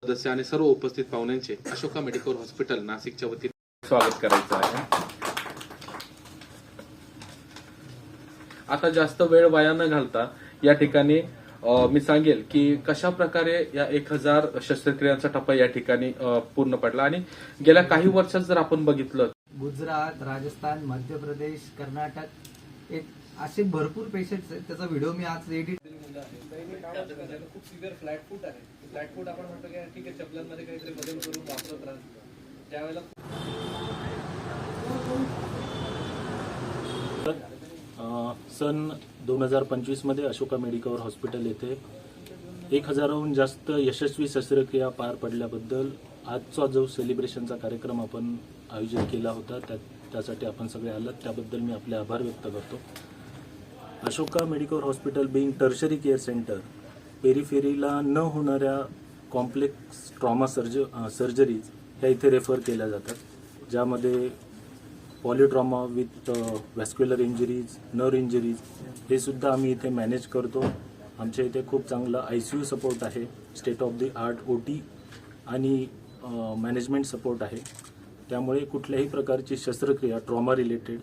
सदस्य आणि सर्व उपस्थित पाहुण्यांचे अशोका मेडिकल हॉस्पिटल नाशिकच्या वतीने स्वागत करायचं आहे। आता जास्त वेळ वाया न घालता या ठिकाणी मी सांगेल की कशा प्रकारे या 1000 शस्त्रक्रियांचा टप्पा या ठिकाणी पूर्ण पडला आणि गेल्या काही वर्षात जर आपण बघितलं गुजरात, राजस्थान, मध्य प्रदेश, कर्नाटक एक असे भरपूर पेशंट्स आहेत। त्याचा व्हिडिओ मी आज एडिट खूप सिव्हिअर फ्लॅट फूट आहे। फ्लॅट फूट आपण म्हणतो की ठीक आहे चपलांमध्ये काहीतरी बदल करून वापरत राहतो त्यावेळेला सन 2025 मध्ये अशोका मेडिकल हॉस्पिटल येथे 1000हून जास्त यशस्वी शस्त्रक्रिया पार पडल्याबद्दल आजचा जो सेलिब्रेशनचा कार्यक्रम आपण आयोजित केला होता त्यासाठी आपण सगळे आलात त्याबद्दल मी आपले आभार व्यक्त करतो। Ashoka medical hospital being tertiary care centre पेरिफेरीला न होणाऱ्या कॉम्प्लेक्स ट्रॉमा सर्जरीज ह्या इथे रेफर केल्या जातात, ज्यामध्ये पॉलिट्रॉमा with vascular injuries, nerve injuries हे सुद्धा आम्ही इथे मॅनेज करतो। आमच्या इथे खूप चांगला ICU सपोर्ट आहे, state of the art OT आणि मॅनेजमेंट सपोर्ट आहे। त्यामुळे कुठल्याही प्रकारची शस्त्रक्रिया trauma related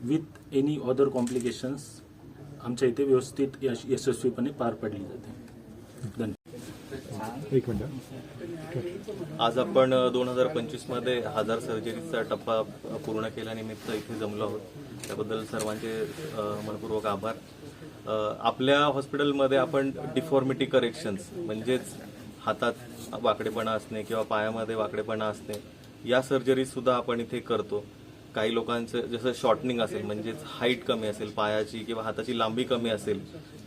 with any other complications आमच्या इथे व्यवस्थित यशस्वीपणे पार पडली जाते। धन्यवाद। एक मिनिट। आज आपण 2025 मध्ये 1000 सर्जरीचा टप्पा पूर्ण केल्यानिमित्त इथे जमलो आहोत, त्याबद्दल सर्वांचे मनपूर्वक आभार। आपल्या हॉस्पिटलमध्ये आपण डिफॉर्मिटी करेक्शन्स म्हणजेच हातात वाकडेपणा असणे किंवा पायामध्ये वाकडेपणा असणे या सर्जरी सुद्धा आपण इथे करतो। काही लोकांचं जसं शॉर्टनिंग असेल म्हणजेच हाईट कमी असेल पायाची किंवा हाताची लांबी कमी असेल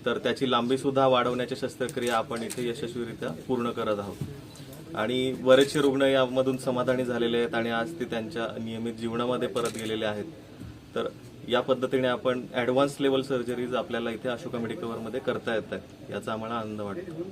तर त्याची लांबी सुद्धा वाढवण्याच्या शस्त्रक्रिया आपण इथे यशस्वीरित्या पूर्ण करत आहोत आणि बरेचसे रुग्ण यामधून समाधानी झालेले आहेत आणि आज ते त्यांच्या नियमित जीवनामध्ये परत गेलेले आहेत। तर या पद्धतीने आपण ॲडव्हान्स लेवल सर्जरीज आपल्याला इथे अशोका मेडिकलमध्ये करता येत आहेत, याचा आम्हाला आनंद वाटतो।